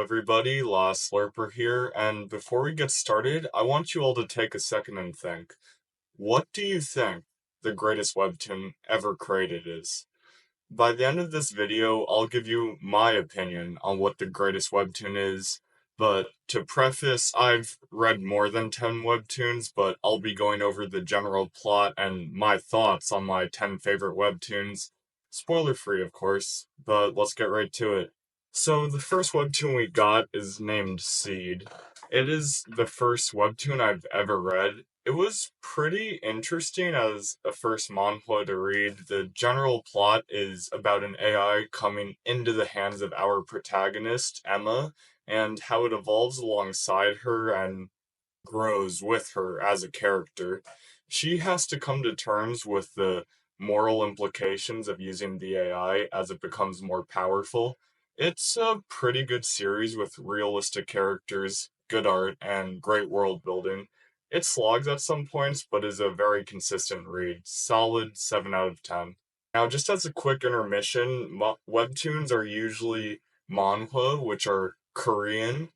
everybody, Lost Slurper here, and before we get started, I want you all to take a second and think. What do you think the greatest webtoon ever created is? By the end of this video, I'll give you my opinion on what the greatest webtoon is, but to preface, I've read more than 10 webtoons, but I'll be going over the general plot and my thoughts on my 10 favorite webtoons. Spoiler free, of course, but let's get right to it. So, the first webtoon we got is named Seed. It is the first webtoon I've ever read. It was pretty interesting as a first manhwa to read. The general plot is about an AI coming into the hands of our protagonist, Emma, and how it evolves alongside her and grows with her as a character. She has to come to terms with the moral implications of using the AI as it becomes more powerful. It's a pretty good series with realistic characters, good art, and great world building. It slogs at some points, but is a very consistent read. Solid 7 out of 10. Now, just as a quick intermission, webtoons are usually manhwa, which are Korean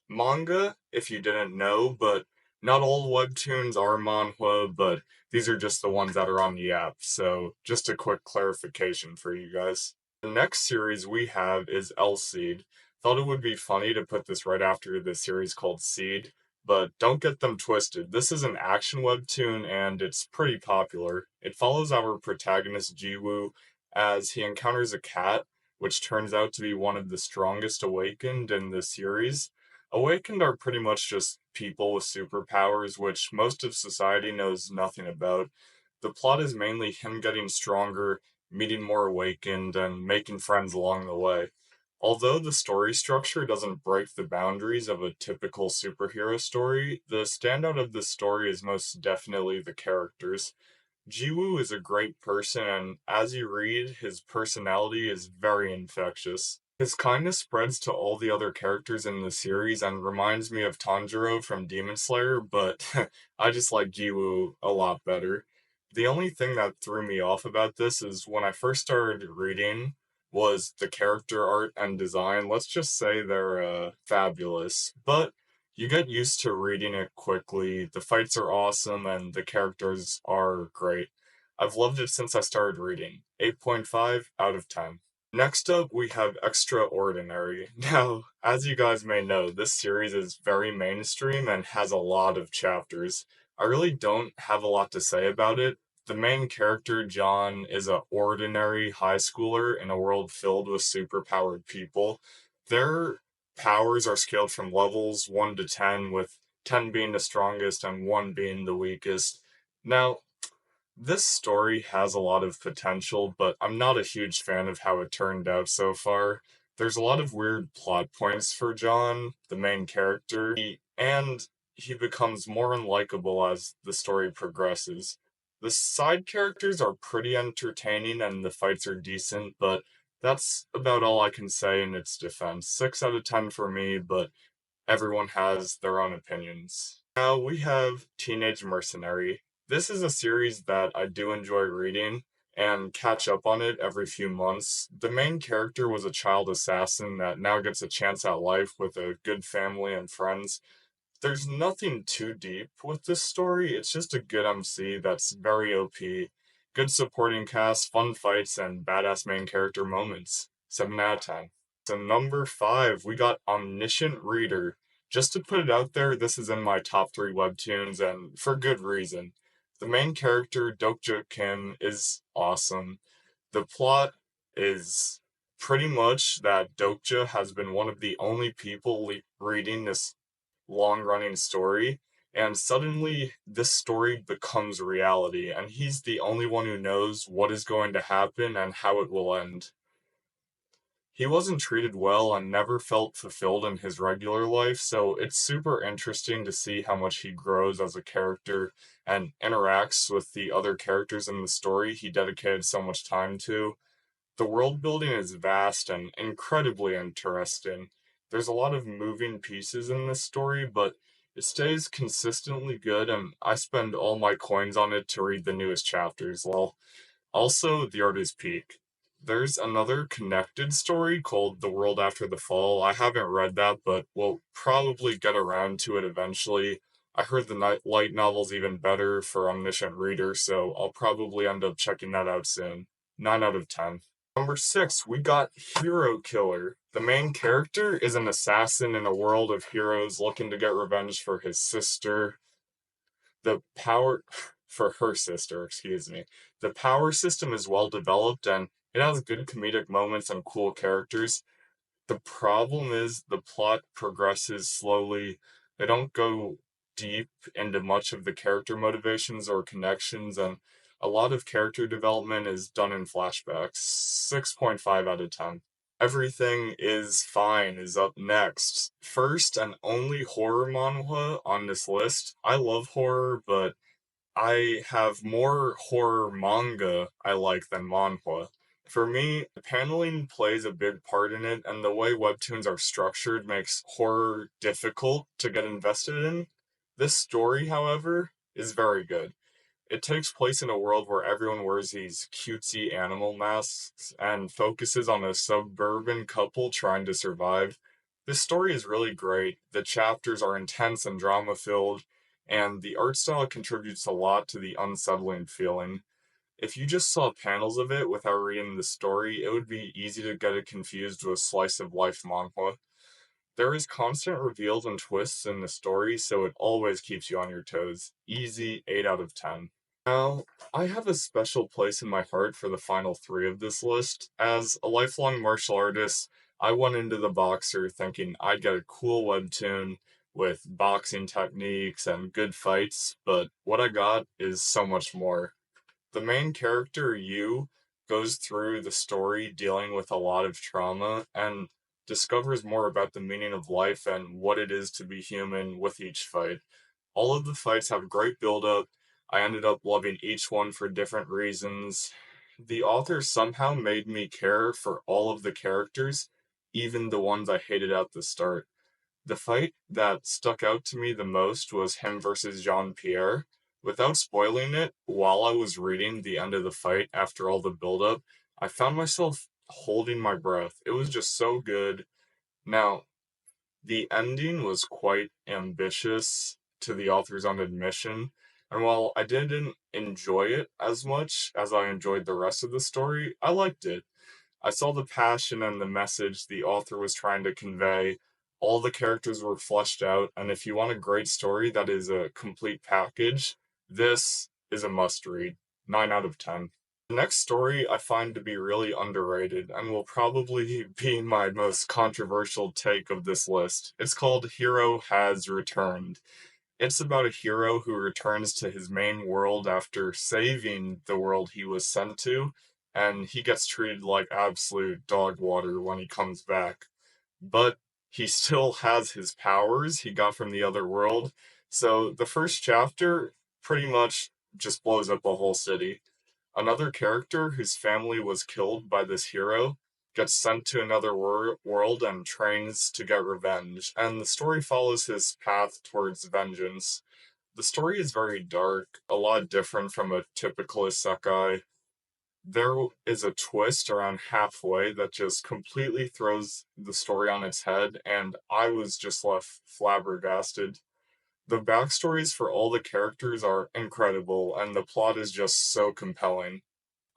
manga, if you didn't know, but not all webtoons are manhwa, but these are just the ones that are on the app, so just a quick clarification for you guys. The next series we have is elceed. Thought it would be funny to put this right after the series called Seed, but don't get them twisted. This is an action webtoon and it's pretty popular. It follows our protagonist Jiwoo as he encounters a cat, which turns out to be one of the strongest awakened in the series. Awakened are pretty much just people with superpowers, which most of society knows nothing about. The plot is mainly him getting stronger, meeting more awakened, and making friends along the way. Although the story structure doesn't break the boundaries of a typical superhero story, the standout of this story is most definitely the characters. Jiwoo is a great person, and as you read, his personality is very infectious. His kindness spreads to all the other characters in the series and reminds me of Tanjiro from Demon Slayer, but I just like Jiwoo a lot better. The only thing that threw me off about this is when I first started reading was the character art and design. Let's just say they're fabulous, but you get used to reading it quickly. The fights are awesome and the characters are great. I've loved it since I started reading. 8.5 out of 10. Next up, we have Extraordinary. Now, as you guys may know, this series is very mainstream and has a lot of chapters. I really don't have a lot to say about it. The main character, John, is a ordinary high schooler in a world filled with superpowered people. Their powers are scaled from levels 1 to 10, with 10 being the strongest and 1 being the weakest. Now, this story has a lot of potential, but I'm not a huge fan of how it turned out so far. There's a lot of weird plot points for John, the main character, and he becomes more unlikable as the story progresses. The side characters are pretty entertaining and the fights are decent, but that's about all I can say in its defense. 6 out of 10 for me, but everyone has their own opinions. Now we have Teenage Mercenary. This is a series that I do enjoy reading and catch up on it every few months. The main character was a child assassin that now gets a chance at life with a good family and friends. There's nothing too deep with this story, it's just a good MC that's very OP. Good supporting cast, fun fights, and badass main character moments. 7 out of 10. So number 5, we got Omniscient Reader. Just to put it out there, this is in my top 3 webtoons, and for good reason. The main character, Dokja Kim, is awesome. The plot is pretty much that Dokja has been one of the only people reading this long-running story, and suddenly this story becomes reality, and he's the only one who knows what is going to happen and how it will end. He wasn't treated well and never felt fulfilled in his regular life, so it's super interesting to see how much he grows as a character and interacts with the other characters in the story he dedicated so much time to. The world building is vast and incredibly interesting. There's a lot of moving pieces in this story, but it stays consistently good, and I spend all my coins on it to read the newest chapters. Well, also, the art is peak. There's another connected story called The World After the Fall. I haven't read that, but we'll probably get around to it eventually. I heard the light novel's even better for omniscient readers, so I'll probably end up checking that out soon. 9 out of 10. Number 6, we got Hero Killer. The main character is an assassin in a world of heroes looking to get revenge for his sister. The power for her sister, excuse me. The power system is well developed and it has good comedic moments and cool characters. The problem is the plot progresses slowly. They don't go deep into much of the character motivations or connections, and a lot of character development is done in flashbacks. 6.5 out of 10. Everything is Fine is up next. First and only horror manhwa on this list. I love horror, but I have more horror manga I like than manhwa. For me, paneling plays a big part in it, and the way webtoons are structured makes horror difficult to get invested in. This story, however, is very good. It takes place in a world where everyone wears these cutesy animal masks and focuses on a suburban couple trying to survive. This story is really great. The chapters are intense and drama filled, and the art style contributes a lot to the unsettling feeling. If you just saw panels of it without reading the story, it would be easy to get it confused with slice of life manhwa. There is constant reveals and twists in the story, so it always keeps you on your toes. Easy 8 out of 10. Now, I have a special place in my heart for the final three of this list. As a lifelong martial artist, I went into the boxer thinking I'd get a cool webtoon with boxing techniques and good fights, but what I got is so much more. The main character, Yu, goes through the story dealing with a lot of trauma and discovers more about the meaning of life and what it is to be human with each fight. All of the fights have great build up. I ended up loving each one for different reasons. The author somehow made me care for all of the characters, even the ones I hated at the start. The fight that stuck out to me the most was him versus Jean Pierre. Without spoiling it, while I was reading the end of the fight after all the build-up, I found myself holding my breath. It was just so good. Now, the ending was quite ambitious to the author's own admission, and while I didn't enjoy it as much as I enjoyed the rest of the story, I liked it. I saw the passion and the message the author was trying to convey. All the characters were fleshed out, and if you want a great story that is a complete package, this is a must read. 9 out of 10. The next story I find to be really underrated and will probably be my most controversial take of this list. It's called Hero Has Returned. It's about a hero who returns to his main world after saving the world he was sent to, and he gets treated like absolute dog water when he comes back. But he still has his powers he got from the other world, so the first chapter pretty much just blows up a whole city. Another character whose family was killed by this hero gets sent to another world and trains to get revenge, and the story follows his path towards vengeance. The story is very dark, a lot different from a typical isekai. There is a twist around halfway that just completely throws the story on its head, and I was just left flabbergasted. The backstories for all the characters are incredible, and the plot is just so compelling.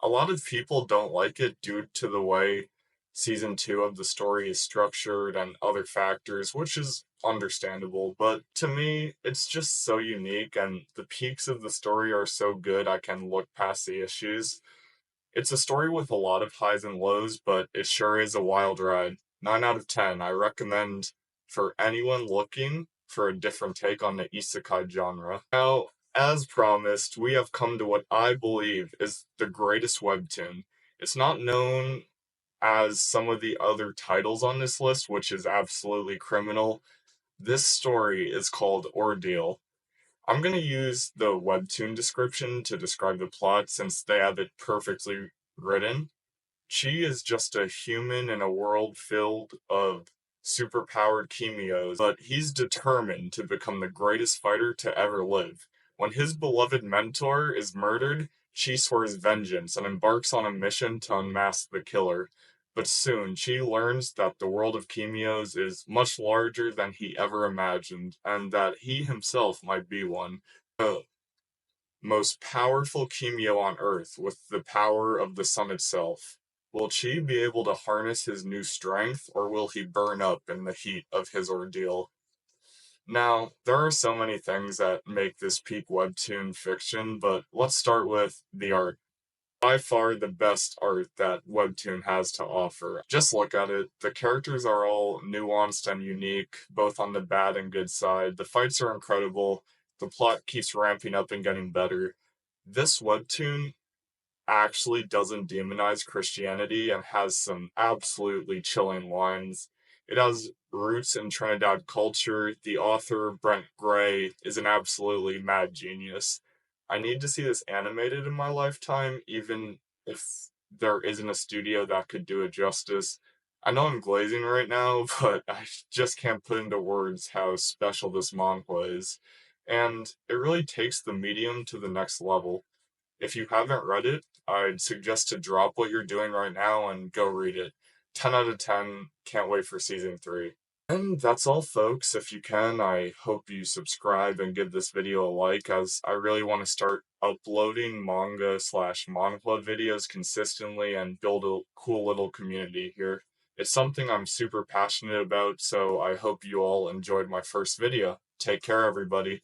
A lot of people don't like it due to the way season 2 of the story is structured and other factors, which is understandable, but to me, it's just so unique, and the peaks of the story are so good I can look past the issues. It's a story with a lot of highs and lows, but it sure is a wild ride. 9 out of 10. I recommend for anyone looking for a different take on the isekai genre. Now, as promised, we have come to what I believe is the greatest webtoon. It's not known as some of the other titles on this list, which is absolutely criminal. This story is called Ordeal. I'm going to use the webtoon description to describe the plot since they have it perfectly written. Chi is just a human in a world filled of superpowered chemios, but he's determined to become the greatest fighter to ever live. When his beloved mentor is murdered, Chi swears vengeance and embarks on a mission to unmask the killer. But soon, Chi learns that the world of Kimios is much larger than he ever imagined, and that he himself might be one. The most powerful Kimio on Earth, with the power of the sun itself. Will Chi be able to harness his new strength, or will he burn up in the heat of his ordeal? Now, there are so many things that make this peak webtoon fiction, but let's start with the art. By far the best art that Webtoon has to offer. Just look at it. The characters are all nuanced and unique, both on the bad and good side. The fights are incredible. The plot keeps ramping up and getting better. This Webtoon actually doesn't demonize Christianity and has some absolutely chilling lines. It has roots in Trinidad culture. The author, Brent Gray, is an absolutely mad genius. I need to see this animated in my lifetime, even if there isn't a studio that could do it justice. I know I'm glazing right now, but I just can't put into words how special this manhwa is. And it really takes the medium to the next level. If you haven't read it, I'd suggest to drop what you're doing right now and go read it. 10 out of 10, can't wait for season 3. And that's all, folks. If you can, I hope you subscribe and give this video a like, as I really want to start uploading manga/manhwa videos consistently and build a cool little community here. It's something I'm super passionate about, so I hope you all enjoyed my first video. Take care, everybody.